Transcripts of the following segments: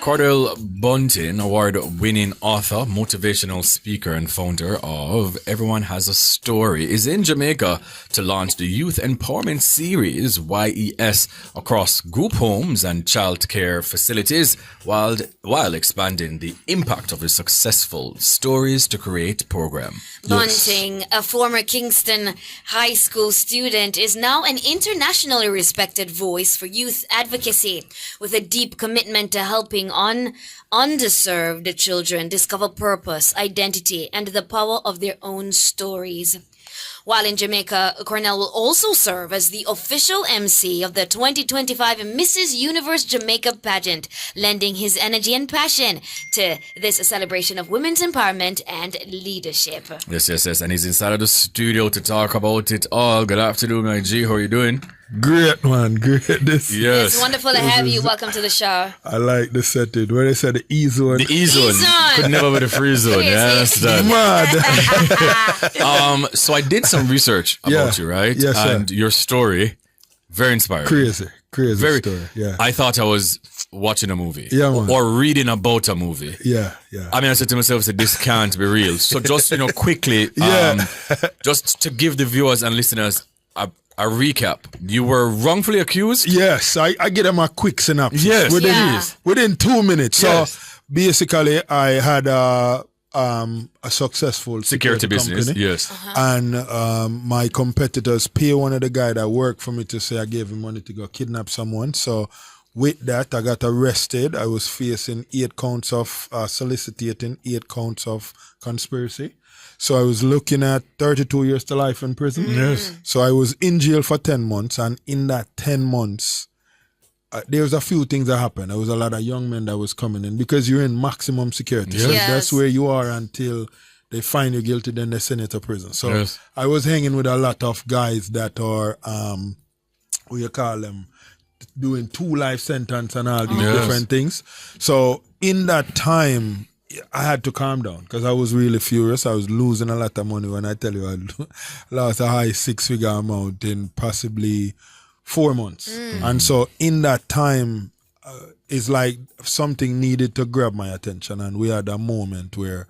Cornell Bunting, award-winning author, motivational speaker, and founder of Everyone Has a Story, is in Jamaica to launch the youth empowerment series Y.E.S. across group homes and child care facilities, while expanding the impact of his successful Stories to Create program. Bunting, a former Kingston High School student, is now an internationally respected voice for youth advocacy, with a deep commitment to helping underserved children discover purpose, identity, and the power of their own stories. While in Jamaica, Cornell will also serve as the official MC of the 2025 Mrs. Universe Jamaica Pageant, lending his energy and passion to this celebration of women's empowerment and leadership. Yes. And he's inside of the studio to talk about it all. Good afternoon, my G. How are you doing? Great, man. Great. Yes. It's wonderful to have you. Welcome to the show. I like the setting. Where they said the E-zone. The E-zone. Could never be the free zone. Yes, Mad. So I did some research about you, right? Yes, sir. And your story, very inspiring. Crazy Very, story. Yeah. I thought I was watching a movie. Yeah, man. Or reading about a movie. Yeah. I mean, I said to myself, this can't be real. So just, quickly, just to give the viewers and listeners a recap. You were wrongfully accused? Yes, I give them a quick synopsis. Yes. Within 2 minutes. Yes. So basically, I had a successful security business. company. Yes. And my competitors pay one of the guy that worked for me to say I gave him money to go kidnap someone. So with that, I got arrested. I was facing 8 counts of soliciting, 8 counts of conspiracy. So I was looking at 32 years to life in prison. Yes. So I was in jail for 10 months. And in that 10 months, there was a few things that happened. There was a lot of young men that was coming in because you're in maximum security. So that's where you are until they find you guilty, then they send you to prison. So I was hanging with a lot of guys that are, what you call them, doing 2 life sentence and all these different things. So in that time, I had to calm down because I was really furious. I was losing a lot of money. When I tell you I lost a high 6-figure amount in possibly 4 months. And so in that time, it's like something needed to grab my attention. And we had a moment where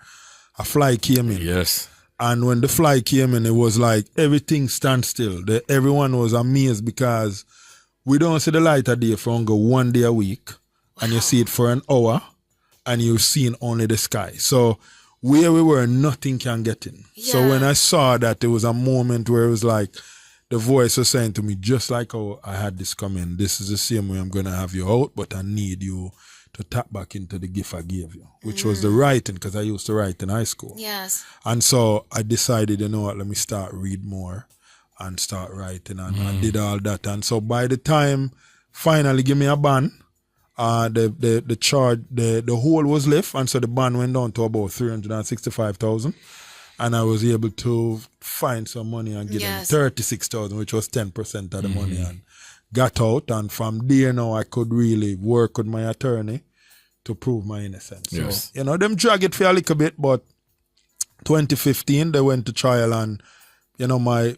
a fly came in. Yes. And when the fly came in, it was like everything stand still. Everyone was amazed because we don't see the light of day for only 1 day a week. And you see it for an hour. And you're seeing only the sky. So where we were, nothing can get in. Yeah. So when I saw that, there was a moment where it was like, the voice was saying to me, just like how I had this come in, this is the same way I'm going to have you out, but I need you to tap back into the gift I gave you, which was the writing, because I used to write in high school. Yes. And so I decided, you know what, let me start read more and start writing. And I did all that. And so by the time finally give me a ban, the charge, the whole was left, and so the band went down to about 365,000, and I was able to find some money and give them 36,000, which was 10% of the money, and got out. And from there now, I could really work with my attorney to prove my innocence. Yes. So them drag it for a little bit, but 2015 they went to trial, and my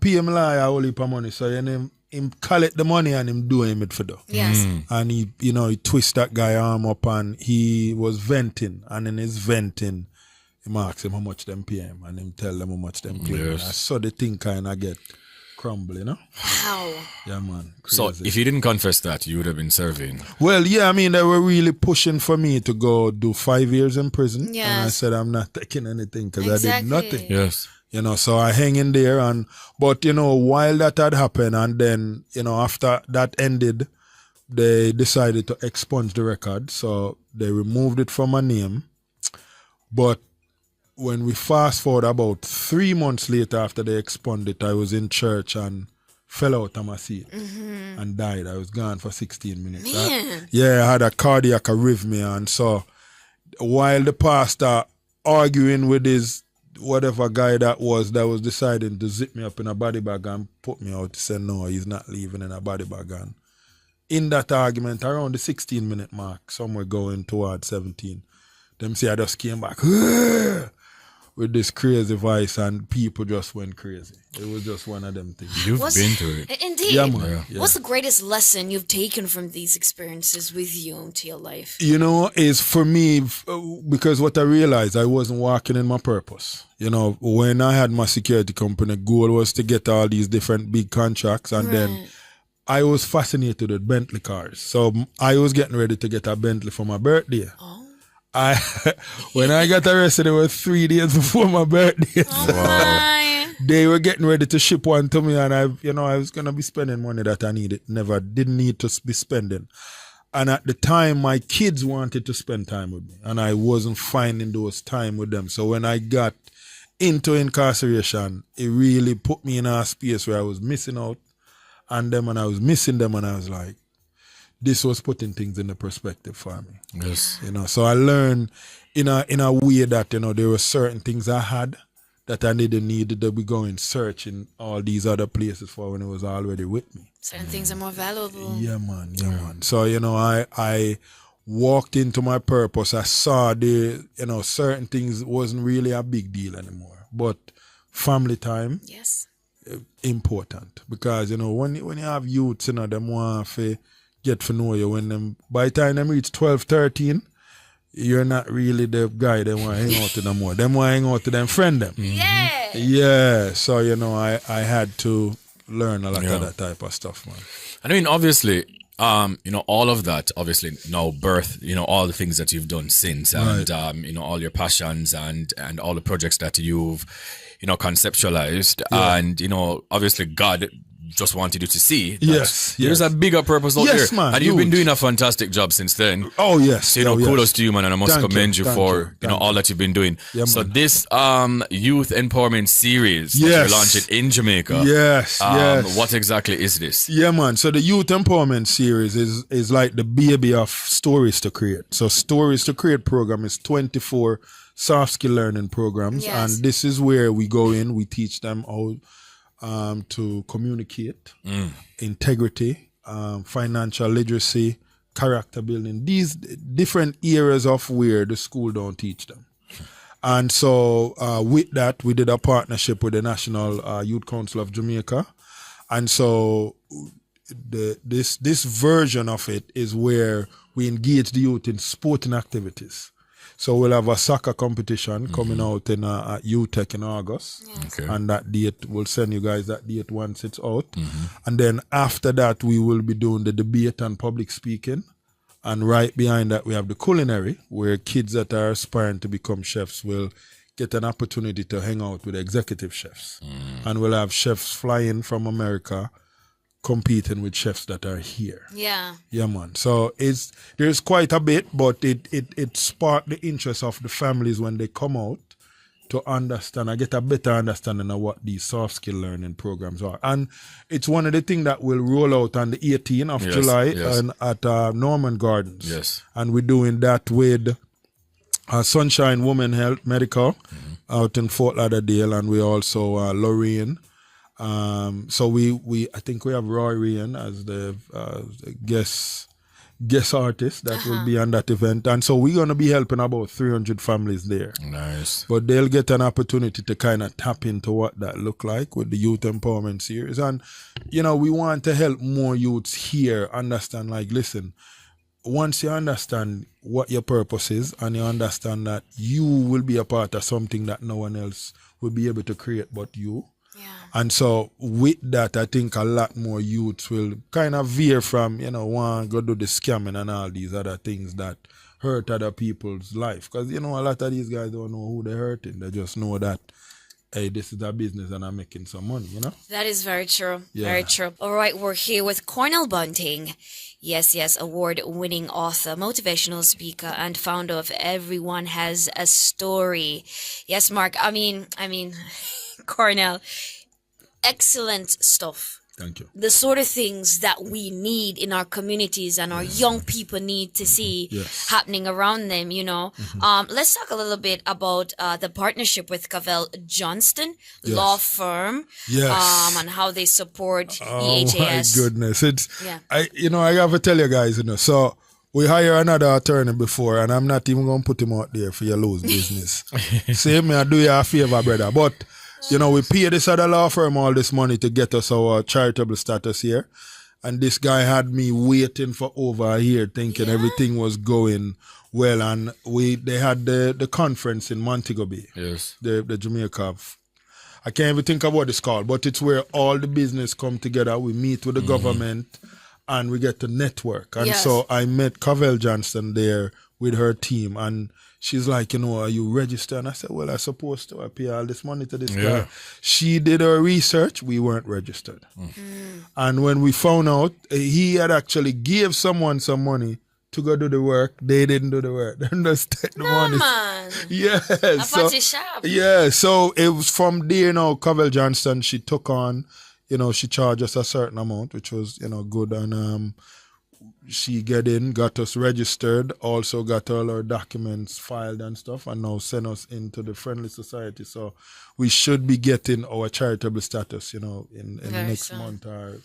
pay him like a whole heap of money, so him collect the money and him doing it for the. Yes. And he twist that guy arm up and he was venting. And in his venting, he asks him how much them pay him and him tell them how much them pay him. Yes. So the thing kind of get crumble, Wow. Yeah, man. Crazy. So if you didn't confess that, you would have been serving. Well, yeah, I mean, they were really pushing for me to go do 5 years in prison. Yes. And I said, I'm not taking anything because I did nothing. Yes. So I hang in there, but while that had happened, and then, after that ended, they decided to expunge the record. So they removed it from my name. But when we fast forward about 3 months later after they expunged it, I was in church and fell out of my seat and died. I was gone for 16 minutes. Man. I had a cardiac arrhythmia. And so while the pastor arguing with his whatever guy that was deciding to zip me up in a body bag and put me out, he said no, he's not leaving in a body bag. And in that argument, around the 16-minute mark, somewhere going towards 17, them say I just came back. with this crazy voice, and people just went crazy. It was just one of them things. You've been through it. Indeed. Yeah, man. Yeah. What's the greatest lesson you've taken from these experiences with you to your life? You know, is for me, because what I realized, I wasn't walking in my purpose. You know, when I had my security company, goal was to get all these different big contracts, and then I was fascinated with Bentley cars. So I was getting ready to get a Bentley for my birthday. When I got arrested, it was 3 days before my birthday. They were getting ready to ship one to me, and I was gonna be spending money that I didn't need to be spending. And at the time, my kids wanted to spend time with me, and I wasn't finding those time with them. So when I got into incarceration, it really put me in a space where I was missing out on them, and I was missing them, and I was like, this was putting things in the perspective for me. Yes. You know, so I learned in a way that, you know, there were certain things I had that I didn't need to be going searching all these other places for when it was already with me. Certain things are more valuable. Yeah, man. So, you know, I walked into my purpose. I saw certain things wasn't really a big deal anymore. But family time, yes, important. Because, you know, when you have youths, you know, them want to get to know you. By the time them reach 12, 13, you're not really the guy they want to hang out to them more. Them want to hang out to them friend them. Yeah. Yeah. So, you know, I had to learn a lot of that type of stuff, man. I mean, obviously, you know, all of that, obviously now birth, you know, all the things that you've done since, and, you know, all your passions and all the projects that you've, you know, conceptualized, and, you know, obviously God just wanted you to see that there's a bigger purpose out there. Man, and you've been doing a fantastic job since then. Oh, yes. So, you know, kudos to you, man, and I must commend you for, you know, all that you've been doing. Yeah, so man. this youth empowerment series that you're launching in Jamaica. Yes. What exactly is this? Yeah, man. So the youth empowerment series is like the baby of Stories to Create. So Stories to Create program is 24 soft skill learning programs. Yes. And this is where we go in, we teach them how to communicate, integrity, financial literacy, character building, these different areas of where the school don't teach them. And so with that, we did a partnership with the National Youth Council of Jamaica. And so this version of it is where we engage the youth in sporting activities. So we'll have a soccer competition coming out in at UTech in August. Yes. Okay. And that date, we'll send you guys that date once it's out. And then after that, we will be doing the debate and public speaking. And right behind that, we have the culinary, where kids that are aspiring to become chefs will get an opportunity to hang out with executive chefs. And we'll have chefs flying from America competing with chefs that are here. Yeah. Yeah, man. So there's quite a bit, but it sparked the interest of the families when they come out to understand. I get a better understanding of what these soft skill learning programs are. And it's one of the things that will roll out on the 18th of July and at Norman Gardens. Yes. And we're doing that with Sunshine Women Health Medical out in Fort Lauderdale, and we also Lorraine. So we I think we have Rory in as the guest artist that will be on that event, and so we're gonna be helping about 300 families there. Nice. But they'll get an opportunity to kind of tap into what that look like with the youth empowerment series, and you know, we want to help more youths here understand. Like, listen, once you understand what your purpose is, and you understand that you will be a part of something that no one else will be able to create but you. Yeah. And so with that, I think a lot more youths will kind of veer from, you know, want to go do the scamming and all these other things that hurt other people's life. Because, you know, a lot of these guys don't know who they're hurting. They just know that, hey, this is a business and I'm making some money, you know? That is very true. Yeah. Very true. All right, we're here with Cornell Bunting. Yes, award-winning author, motivational speaker, and founder of Everyone Has a Story. Yes, Mark, I mean, Cornell, excellent stuff. Thank you. The sort of things that we need in our communities and our young people need to see happening around them, you know. Let's talk a little bit about the partnership with Cavell Johnston law firm, and how they support EHAS. Oh my goodness. I have to tell you guys, you know, so We hire another attorney before, and I'm not even going to put him out there for your lose business. Say me, I do you a favor, brother. But, we pay this other law firm all this money to get us our charitable status here. And this guy had me waiting for over a year thinking everything was going well. And they had the conference in Montego Bay. Yes. The Jamaica. I can't even think of what it's called, but it's where all the business come together. We meet with the government and we get to network. And so I met Cavell Johnston there with her team, and she's like, are you registered? And I said, well, I'm supposed to. I pay all this money to this guy. She did her research. We weren't registered. And when we found out, he had actually gave someone some money to go do the work. They didn't do the work. They just take the money. Man. Yeah. So, so it was from there, Cavell Johnston, she took on, she charged us a certain amount, which was, good. And she got us registered, also got all our documents filed and stuff, and now sent us into the Friendly Society. So we should be getting our charitable status, in next month, or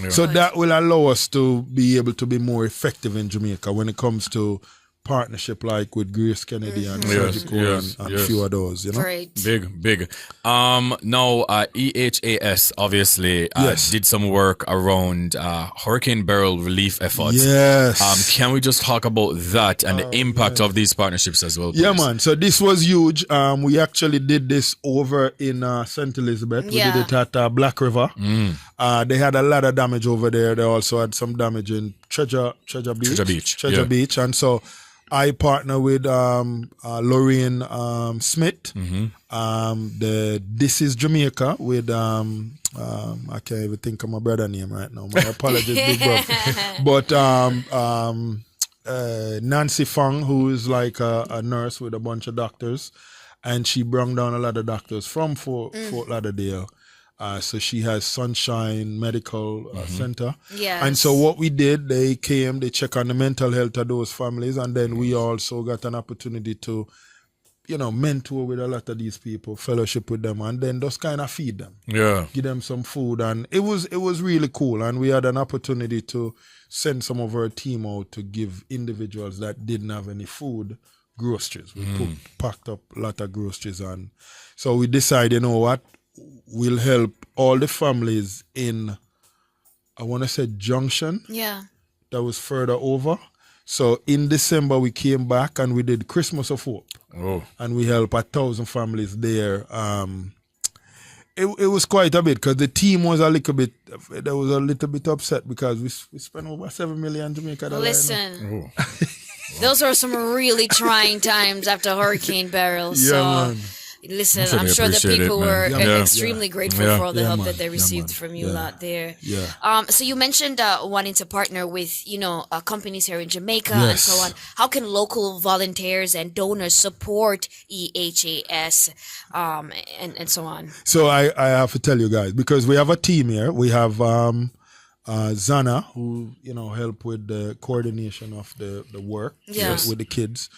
So that will allow us to be able to be more effective in Jamaica when it comes to partnership like with Grace Kennedy and Surgical and a few of those, Great. Big. Now, EHAS obviously did some work around Hurricane Beryl relief efforts. Yes. Can we just talk about that and the impact of these partnerships as well, please? Yeah, man. So this was huge. We actually did this over in St. Elizabeth. We did it at Black River. They had a lot of damage over there. They also had some damage in Treasure Beach. And so I partner with Lorraine Smith. The This Is Jamaica with I can't even think of my brother's name right now. My apologies, big brother. But Nancy Fong, who is like a nurse with a bunch of doctors, and she brought down a lot of doctors from Fort Lauderdale. So she has Sunshine Medical Center. Yes. And so what we did, they came, they check on the mental health of those families, and then we also got an opportunity to, mentor with a lot of these people, fellowship with them, and then just kind of feed them. Yeah. Give them some food. And it was really cool. And we had an opportunity to send some of our team out to give individuals that didn't have any food groceries. We packed up a lot of groceries. And so we decided, we'll help all the families in, I want to say, Junction. Yeah. That was further over. So in December, we came back and we did Christmas of Hope. Oh. And we helped 1,000 families there. It was quite a bit because the team was a little bit upset because we spent over 7 million in Jamaica. Listen, those were some really trying times after Hurricane Beryl. Man. Listen, I'm sure the people were extremely grateful for all the help that they received from you out there. Yeah. So you mentioned wanting to partner with, companies here in Jamaica and so on. How can local volunteers and donors support EHAS and so on? So I have to tell you guys, because we have a team here. We have Zana, who, help with the coordination of the work with the kids.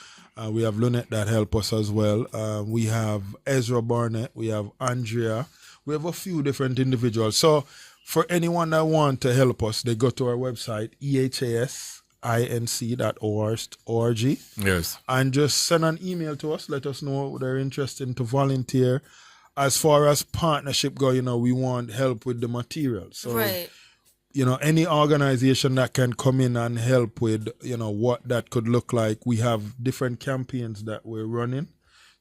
We have Lynette that help us as well. We have Ezra Barnett. We have Andrea. We have a few different individuals. So for anyone that want to help us, they go to our website, ehasinc.org. Yes. And just send an email to us. Let us know they're interested to volunteer. As far as partnership go, we want help with the material. So, any organization that can come in and help with, what that could look like. We have different campaigns that we're running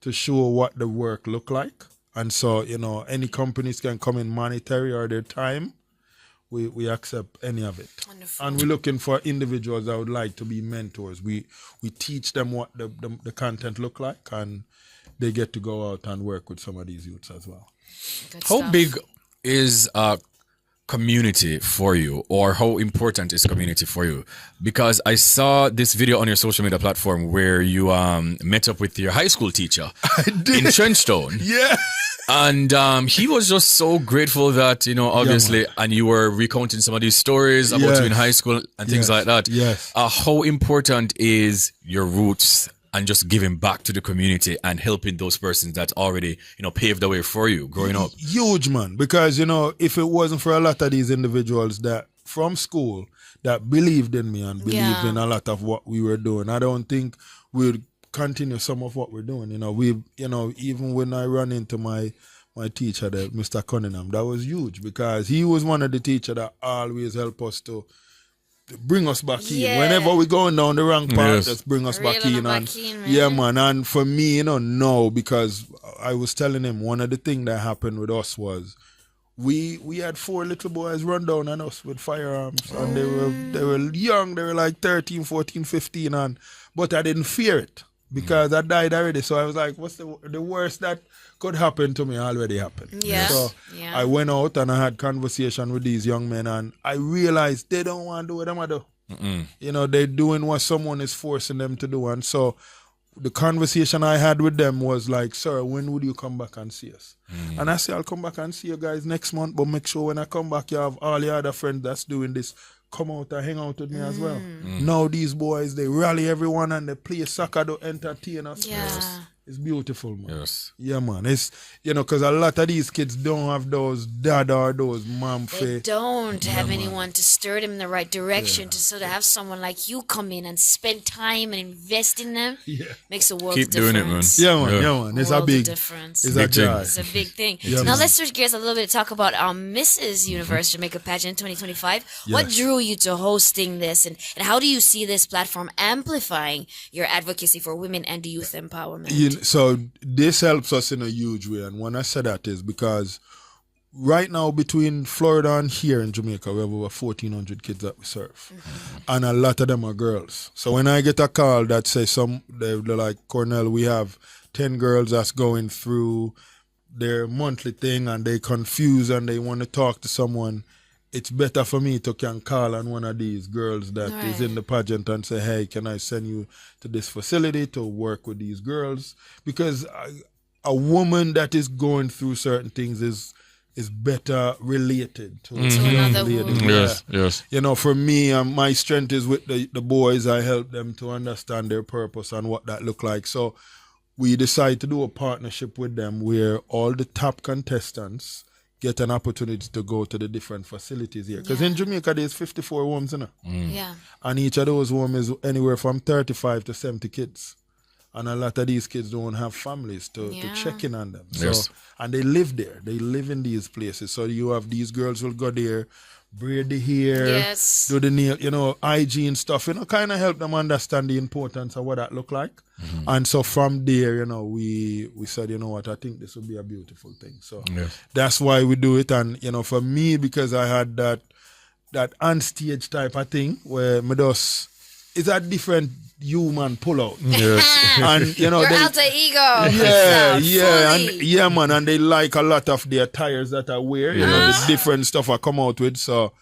to show what the work look like. And so, any companies can come in monetary or their time. We accept any of it. Wonderful. And we're looking for individuals that would like to be mentors. We teach them what the content look like, and they get to go out and work with some of these youths as well. How big is community for you, or how important is community for you? Because I saw this video on your social media platform where you met up with your high school teacher in Trenchtown. Yeah. And he was just so grateful that, obviously, and you were recounting some of these stories about you in high school and things like that. Yes. How important is your roots and just giving back to the community and helping those persons that already, paved the way for you growing up? Huge, man. Because, if it wasn't for a lot of these individuals that from school, that believed in me and believed Yeah. in a lot of what we were doing. I don't think we'd continue some of what we're doing. Even when I run into my teacher, Mr. Cunningham, that was huge because he was one of the teachers that always helped us to bring us back in. Yeah. Whenever we're going down the wrong path, Yes. just bring us Reel back on in. the And back in, man. yeah, man. And for me, no, because I was telling him one of the things that happened with us was we had 4 little boys run down on us with firearms, and they were young. They were like 13, 14, 15, but I didn't fear it because I died already. So I was like, what's the worst that could happen to me already happened. Yeah. So Yeah. I went out and I had conversation with these young men, and I realized they don't want to do what I'm do. They're doing what someone is forcing them to do. And so the conversation I had with them was like, sir, when would you come back and see us? And I say, I'll come back and see you guys next month, but make sure when I come back, you have all your other friends that's doing this come out and hang out with me as well. Now these boys, they rally everyone and they play soccer to entertain us. Yeah. It's beautiful, man. Yes. Yeah, man. It's, because a lot of these kids don't have those dad or those mom They face. don't have anyone to stir them in the right direction to sort of have someone like you come in and spend time and invest in them. Yeah. Makes a world Keep of doing it, difference. Yeah, man. Yeah. Yeah, man. It's a World of big difference. It's Big a thing. joy. It's a big thing. Yeah, Now man. let's switch gears a little bit to talk about Mrs. Universe Jamaica Pageant 2025. What Yes. drew you to hosting this, and how do you see this platform amplifying your advocacy for women and youth empowerment? So this helps us in a huge way, and when I say that is because right now between Florida and here in Jamaica we have over 1,400 kids that we serve, and a lot of them are girls. So when I get a call that says they're like, Cornell, we have 10 girls that's going through their monthly thing and they confused and they want to talk to someone, it's better for me to can call on one of these girls that is in the pageant and say, hey, can I send you to this facility to work with these girls? Because a woman that is going through certain things is better related to a young another lady. woman. Yes. Yes. For me, my strength is with the boys. I help them to understand their purpose and what that look like. So we decide to do a partnership with them where all the top contestants get an opportunity to go to the different facilities here. Because in Jamaica, there's 54 homes, Yeah. and each of those homes is anywhere from 35 to 70 kids. And a lot of these kids don't have families to check in on them. So, Yes. and they live there. They live in these places. So you have these girls who will go there, braid the hair, Yes. do the nail, hygiene stuff, kind of help them understand the importance of what that look like. And so from there, we said, what, I think this would be a beautiful thing. So Yes. that's why we do it. And, for me, because I had that on-stage type of thing where it's a different human pull out. Yes. And, Your they, alter ego. yeah, fully. and they like a lot of the attires that I wear, the different stuff I come out with. So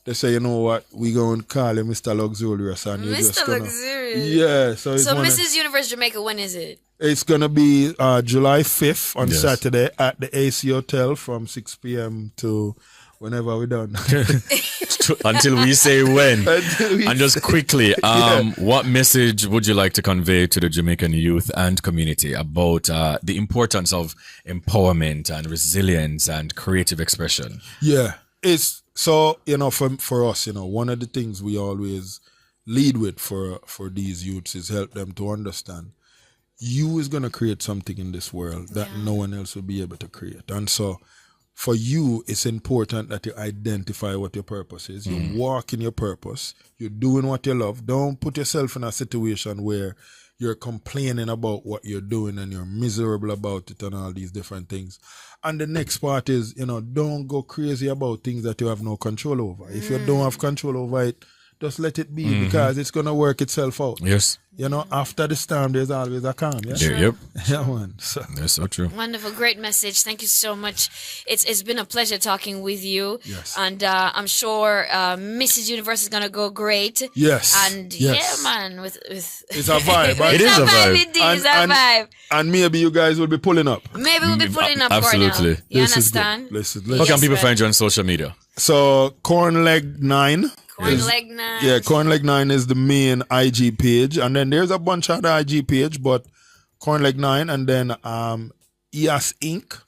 they say, you know what, we going to call him Mr. Luxurious. And you're just Mr. gonna, Luxurious. yeah. So, So Mrs. Universe Jamaica, when is it? it's going to be July 5th on Yes. Saturday at the AC Hotel from 6 p.m. to whenever we're done. Until we say when. Until we And just quickly, what message would you like to convey to the Jamaican youth and community about the importance of empowerment and resilience and creative expression? Yeah, it's so for us, one of the things we always lead with for these youths is help them to understand you is gonna create something in this world that no one else will be able to create, and so for you, it's important that you identify what your purpose is. You walk in your purpose. You're doing what you love. Don't put yourself in a situation where you're complaining about what you're doing and you're miserable about it and all these different things. And the next part is, don't go crazy about things that you have no control over. If you don't have control over it, just let it be because it's going to work itself out. Yes. After the storm, there's always a calm. Yeah, Yep. yeah, man. So, That's so true. Wonderful, great message. Thank you so much. It's been a pleasure talking with you. Yes. And I'm sure Mrs. Universe is gonna go great. yes. And yes. yeah, man, with It's a vibe. Right? It is a vibe. Indeed, it's a vibe. And maybe you guys will be pulling up. Maybe we'll be pulling up Absolutely. Cornell. You This is good. understand? Listen. How can Yes, people right. find you on social media? So Cornleg 9. Corn leg nine. Yeah, Cornleg 9 is the main IG page. And then there's a bunch of other IG page, but Cornleg 9 and then E.H.A.S INC.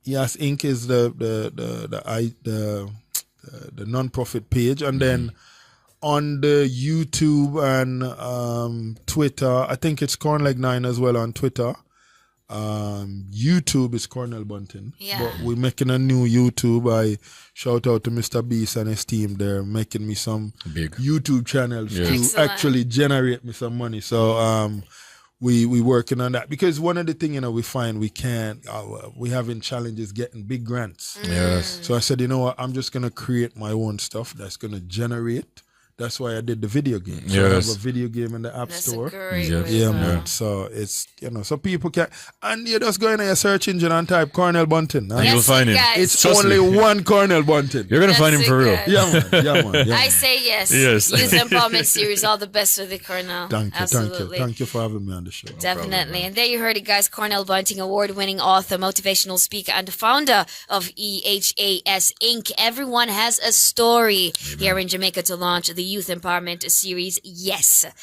E.H.A.S INC is the the non-profit page, and then on the YouTube and Twitter, I think it's Cornell9 as well on Twitter. YouTube is Cornell Bunting. Yeah. But we're making a new YouTube. I shout out to Mr. Beast and his team. They're making me some Big YouTube channels to Excellent. actually generate me some money. So we working on that, because one of the things, we find we can't, we having challenges getting big grants. Yes. So I said, you know what, I'm just gonna create my own stuff that's gonna generate. That's why I did the video game. So I have Yes. a video game in the App That's Store. a great Yeah. way Yeah, to man. go. So it's, so people can, and you just go in your search engine and type Cornell Bunting. And you'll find him. guys. It's Trust only me. one Cornell Bunting. You're gonna find him That's for it, real. guys. Yeah, man. Yeah, man. Yeah, I man. say yes. Yes. Youth Empowerment Series, all the best with it, Cornell. Thank you, Absolutely. thank you for having me on the show. Definitely. And there you heard it, guys. Cornell Bunting, award-winning author, motivational speaker, and founder of EHAS Inc. Everyone has a story here in Jamaica to launch the Youth Empowerment Series. Yes.